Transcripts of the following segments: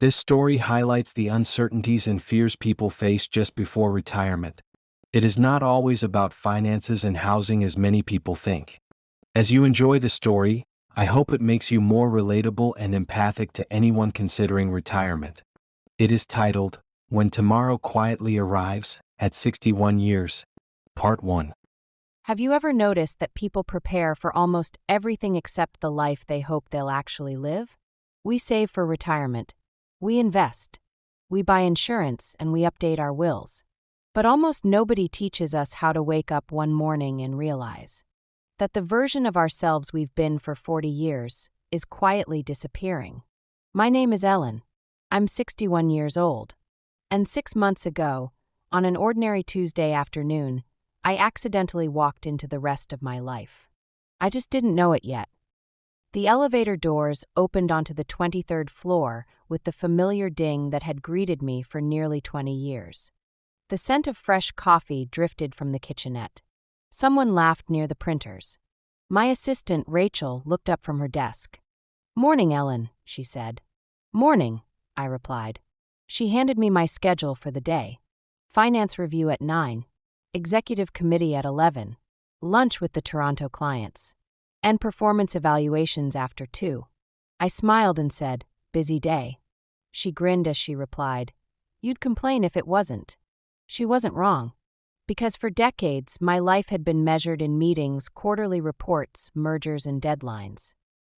This story highlights the uncertainties and fears people face just before retirement. It is not always about finances and housing as many people think. As you enjoy the story, I hope it makes you more relatable and empathic to anyone considering retirement. It is titled, When Tomorrow Quietly Arrives, at 61 Years, Part 1. Have you ever noticed that people prepare for almost everything except the life they hope they'll actually live? We save for retirement. We invest. We buy insurance and we update our wills. But almost nobody teaches us how to wake up one morning and realize that the version of ourselves we've been for 40 years is quietly disappearing. My name is Ellen. I'm 61 years old. And 6 months ago, on an ordinary Tuesday afternoon, I accidentally walked into the rest of my life. I just didn't know it yet. The elevator doors opened onto the 23rd floor with the familiar ding that had greeted me for nearly 20 years. The scent of fresh coffee drifted from the kitchenette. Someone laughed near the printers. My assistant, Rachel, looked up from her desk. "Morning, Ellen," she said. "Morning," I replied. She handed me my schedule for the day. Finance review at 9. Executive committee at 11, lunch with the Toronto clients, and performance evaluations after 2. I smiled and said, "Busy day." She grinned as she replied, "You'd complain if it wasn't." She wasn't wrong, because for decades my life had been measured in meetings, quarterly reports, mergers, and deadlines.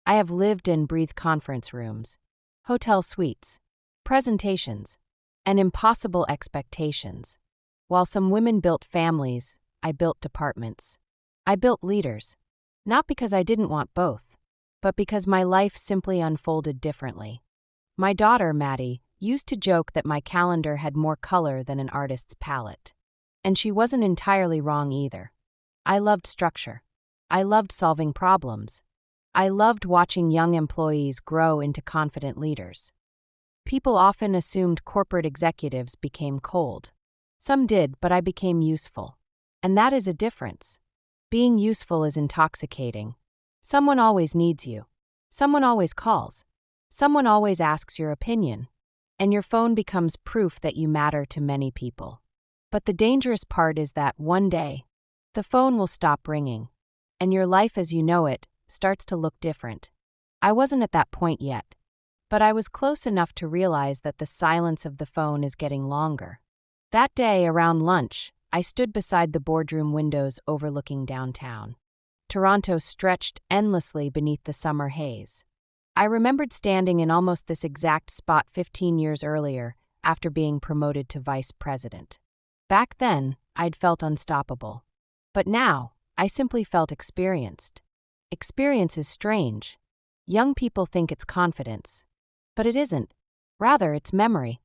I have lived and breathed conference rooms, hotel suites, presentations, and impossible expectations. While some women built families, I built departments. I built leaders, not because I didn't want both, but because my life simply unfolded differently. My daughter, Maddie, used to joke that my calendar had more color than an artist's palette. And she wasn't entirely wrong either. I loved structure. I loved solving problems. I loved watching young employees grow into confident leaders. People often assumed corporate executives became cold. Some did, but I became useful. And that is a difference. Being useful is intoxicating. Someone always needs you. Someone always calls. Someone always asks your opinion. And your phone becomes proof that you matter to many people. But the dangerous part is that one day, the phone will stop ringing. And your life as you know it starts to look different. I wasn't at that point yet. But I was close enough to realize that the silence of the phone is getting longer. That day, around lunch, I stood beside the boardroom windows overlooking downtown. Toronto stretched endlessly beneath the summer haze. I remembered standing in almost this exact spot 15 years earlier after being promoted to vice president. Back then, I'd felt unstoppable. But now, I simply felt experienced. Experience is strange. Young people think it's confidence. But it isn't. Rather, it's memory.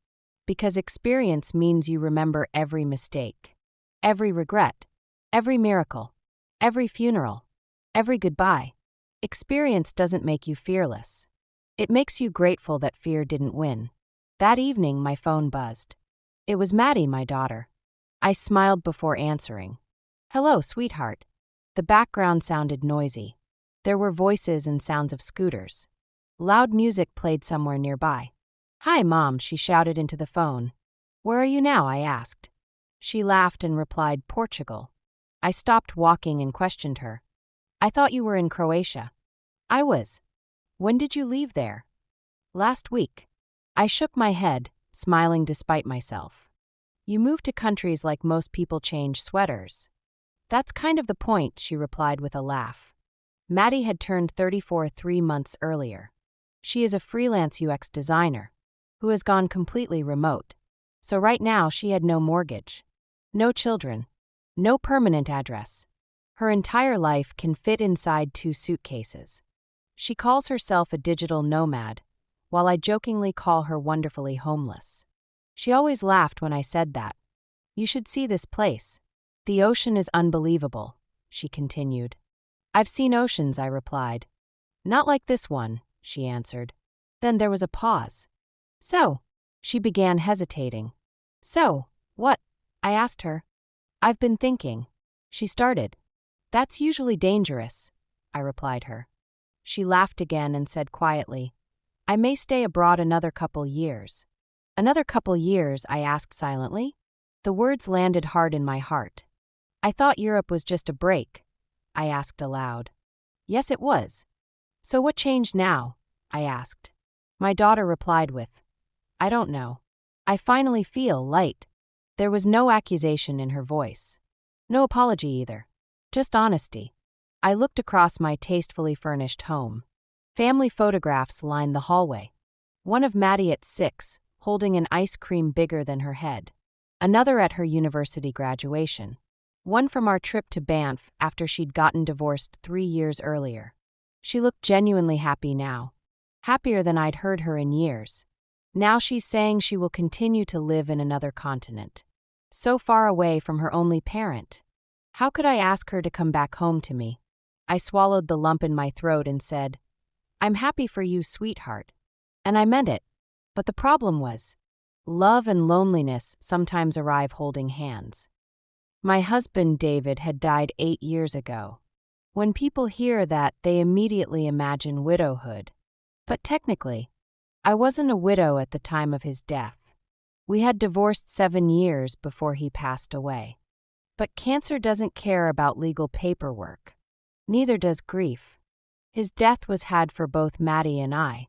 Because experience means you remember every mistake, every regret, every miracle, every funeral, every goodbye. Experience doesn't make you fearless. It makes you grateful that fear didn't win. That evening, my phone buzzed. It was Maddie, my daughter. I smiled before answering. "Hello, sweetheart." The background sounded noisy. There were voices and sounds of scooters. Loud music played somewhere nearby. "Hi, Mom," she shouted into the phone. "Where are you now?" I asked. She laughed and replied, "Portugal." I stopped walking and questioned her. "I thought you were in Croatia." "I was." "When did you leave there?" "Last week." I shook my head, smiling despite myself. "You move to countries like most people change sweaters." "That's kind of the point," she replied with a laugh. Maddie had turned 34 3 months earlier. She is a freelance UX designer who has gone completely remote. So right now she had no mortgage, no children, no permanent address. Her entire life can fit inside 2 suitcases. She calls herself a digital nomad, while I jokingly call her wonderfully homeless. She always laughed when I said that. "You should see this place. The ocean is unbelievable," she continued. "I've seen oceans," I replied. "Not like this one," she answered. Then there was a pause. "So," she began hesitating. "So, what?" I asked her. "I've been thinking," she started. "That's usually dangerous," I replied her. She laughed again and said quietly, I may stay abroad another couple years. Another couple years, I asked silently. The words landed hard in my heart. I thought Europe was just a break, I asked aloud. Yes, it was. So what changed now? I asked. My daughter replied with, I don't know. I finally feel light. There was no accusation in her voice. No apology either. Just honesty. I looked across my tastefully furnished home. Family photographs lined the hallway. One of Maddie at 6, holding an ice cream bigger than her head. Another at her university graduation. One from our trip to Banff after she'd gotten divorced 3 years earlier. She looked genuinely happy now. Happier than I'd heard her in years. Now she's saying she will continue to live in another continent. So far away from her only parent. How could I ask her to come back home to me? I swallowed the lump in my throat and said, I'm happy for you, sweetheart. And I meant it. But the problem was, love and loneliness sometimes arrive holding hands. My husband, David, had died 8 years ago. When people hear that, they immediately imagine widowhood. But technically, I wasn't a widow at the time of his death. We had divorced 7 years before he passed away. But cancer doesn't care about legal paperwork. Neither does grief. His death was had for both Maddie and I.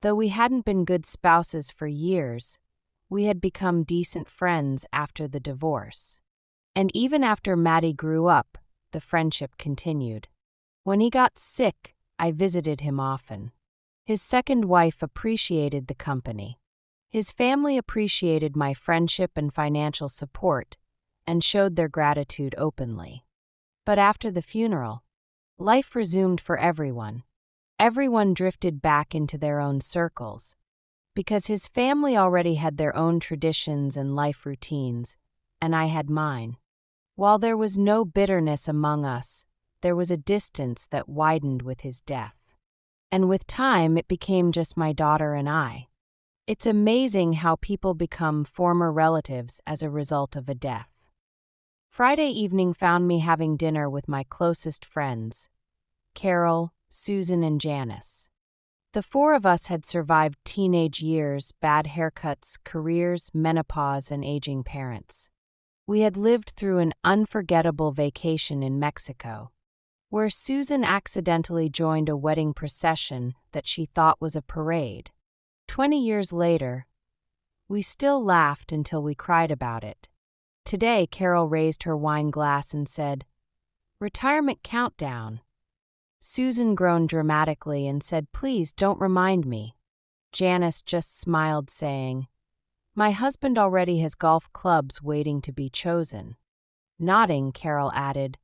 Though we hadn't been good spouses for years, we had become decent friends after the divorce. And even after Maddie grew up, the friendship continued. When he got sick, I visited him often. His second wife appreciated the company. His family appreciated my friendship and financial support and showed their gratitude openly. But after the funeral, life resumed for everyone. Everyone drifted back into their own circles. Because his family already had their own traditions and life routines, and I had mine. While there was no bitterness among us, there was a distance that widened with his death. And with time, it became just my daughter and I. It's amazing how people become former relatives as a result of a death. Friday evening found me having dinner with my closest friends, Carol, Susan, and Janice. The 4 of us had survived teenage years, bad haircuts, careers, menopause, and aging parents. We had lived through an unforgettable vacation in Mexico, where Susan accidentally joined a wedding procession that she thought was a parade. 20 years later, we still laughed until we cried about it. Today, Carol raised her wine glass and said, "Retirement countdown." Susan groaned dramatically and said, "Please don't remind me." Janice just smiled, saying, "My husband already has golf clubs waiting to be chosen." Nodding, Carol added,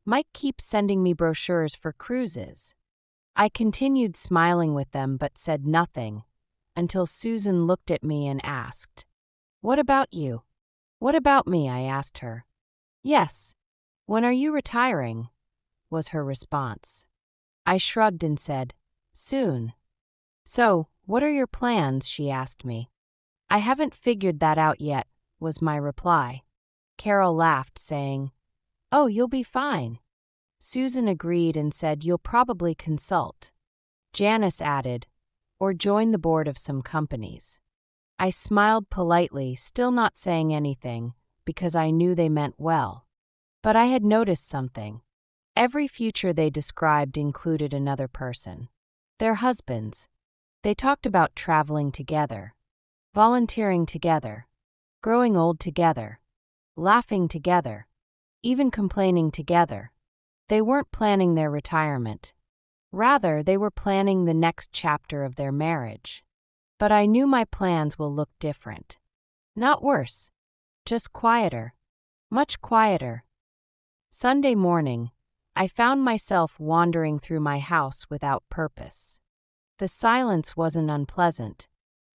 "Mike keeps sending me brochures for cruises." I continued smiling with them but said nothing, until Susan looked at me and asked, "What about you?" "What about me?" I asked her. "Yes. When are you retiring?" was her response. I shrugged and said, "Soon." "So, what are your plans?" she asked me. "I haven't figured that out yet," was my reply. Carol laughed, saying, "Oh, you'll be fine." Susan agreed and said, "You'll probably consult." Janice added, "Or join the board of some companies." I smiled politely, still not saying anything, because I knew they meant well. But I had noticed something. Every future they described included another person. Their husbands. They talked about traveling together, volunteering together, growing old together, laughing together, even complaining together. They weren't planning their retirement. Rather, they were planning the next chapter of their marriage. But I knew my plans will look different. Not worse, just quieter, much quieter. Sunday morning, I found myself wandering through my house without purpose. The silence wasn't unpleasant.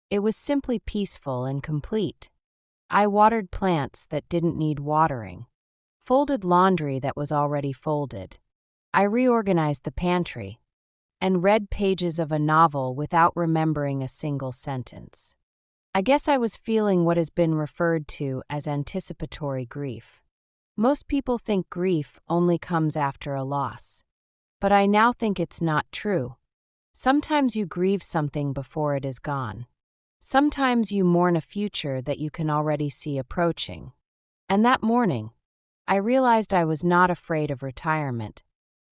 It was simply peaceful and complete. I watered plants that didn't need watering, folded laundry that was already folded. I reorganized the pantry, and read pages of a novel without remembering a single sentence. I guess I was feeling what has been referred to as anticipatory grief. Most people think grief only comes after a loss. But I now think it's not true. Sometimes you grieve something before it is gone. Sometimes you mourn a future that you can already see approaching. And that morning, I realized I was not afraid of retirement.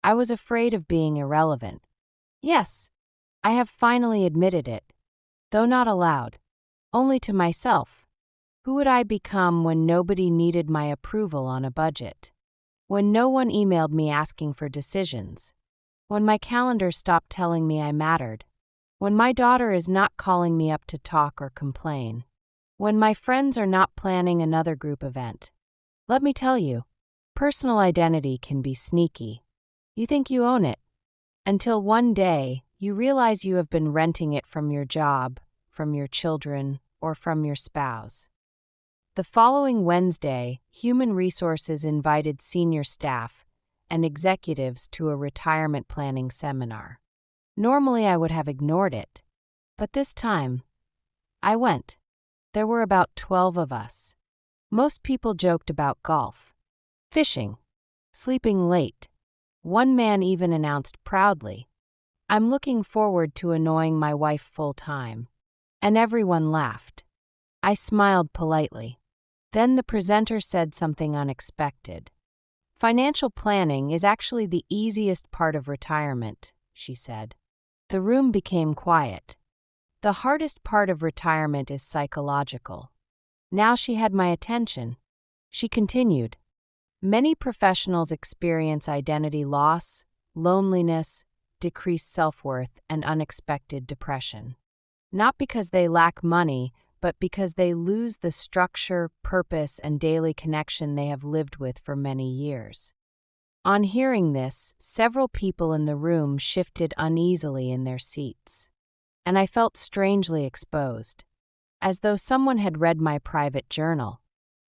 I was afraid of being irrelevant. Yes, I have finally admitted it, though not aloud, only to myself. Who would I become when nobody needed my approval on a budget? When no one emailed me asking for decisions? When my calendar stopped telling me I mattered? When my daughter is not calling me up to talk or complain? When my friends are not planning another group event? Let me tell you, personal identity can be sneaky. You think you own it, until one day you realize you have been renting it from your job, from your children, or from your spouse. The following Wednesday, Human Resources invited senior staff and executives to a retirement planning seminar. Normally I would have ignored it, but this time, I went. There were about 12 of us. Most people joked about golf, fishing, sleeping late. One man even announced proudly, "I'm looking forward to annoying my wife full-time." And everyone laughed. I smiled politely. Then the presenter said something unexpected. "Financial planning is actually the easiest part of retirement," she said. The room became quiet. The hardest part of retirement is psychological. Now she had my attention. She continued, "Many professionals experience identity loss, loneliness, decreased self-worth, and unexpected depression. Not because they lack money, but because they lose the structure, purpose, and daily connection they have lived with for many years." On hearing this, several people in the room shifted uneasily in their seats, and I felt strangely exposed, as though someone had read my private journal.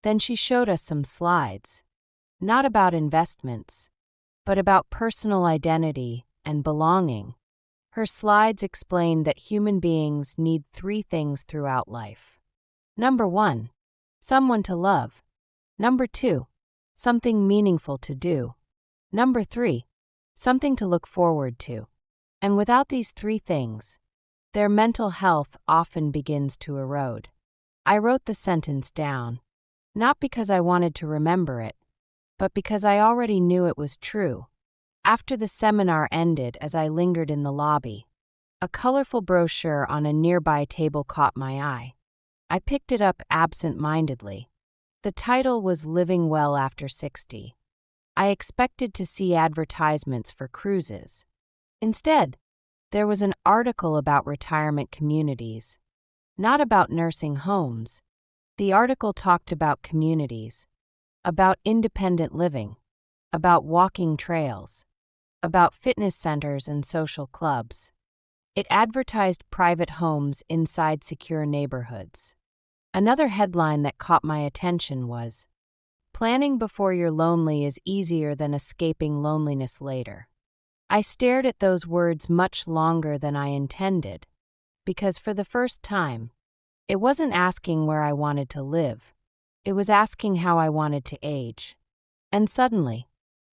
Then she showed us some slides, not about investments, but about personal identity and belonging. Her slides explained that human beings need 3 things throughout life. Number 1, someone to love. Number 2, something meaningful to do. Number 3, something to look forward to. And without these 3 things, their mental health often begins to erode. I wrote the sentence down, not because I wanted to remember it, but because I already knew it was true. After the seminar ended, as I lingered in the lobby, a colorful brochure on a nearby table caught my eye. I picked it up absent-mindedly. The title was Living Well After 60. I expected to see advertisements for cruises. Instead, there was an article about retirement communities, not about nursing homes. The article talked about communities, about independent living, about walking trails, about fitness centers and social clubs. It advertised private homes inside secure neighborhoods. Another headline that caught my attention was, "Planning before you're lonely is easier than escaping loneliness later." I stared at those words much longer than I intended, because for the first time, it wasn't asking where I wanted to live. It was asking how I wanted to age. And suddenly,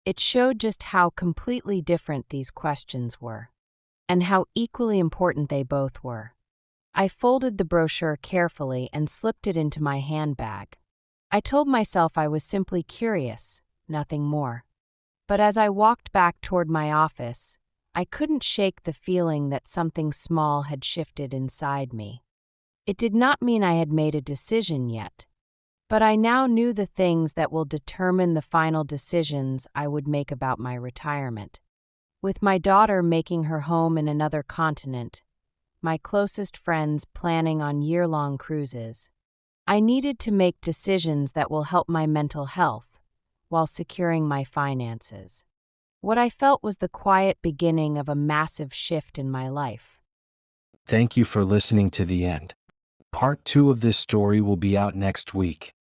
it showed just how completely different these questions were, and how equally important they both were. I folded the brochure carefully and slipped it into my handbag. I told myself I was simply curious, nothing more. But as I walked back toward my office, I couldn't shake the feeling that something small had shifted inside me. It did not mean I had made a decision yet, but I now knew the things that will determine the final decisions I would make about my retirement. With my daughter making her home in another continent, my closest friends planning on year-long cruises, I needed to make decisions that will help my mental health while securing my finances. What I felt was the quiet beginning of a massive shift in my life. Thank you for listening to the end. Part 2 of this story will be out next week.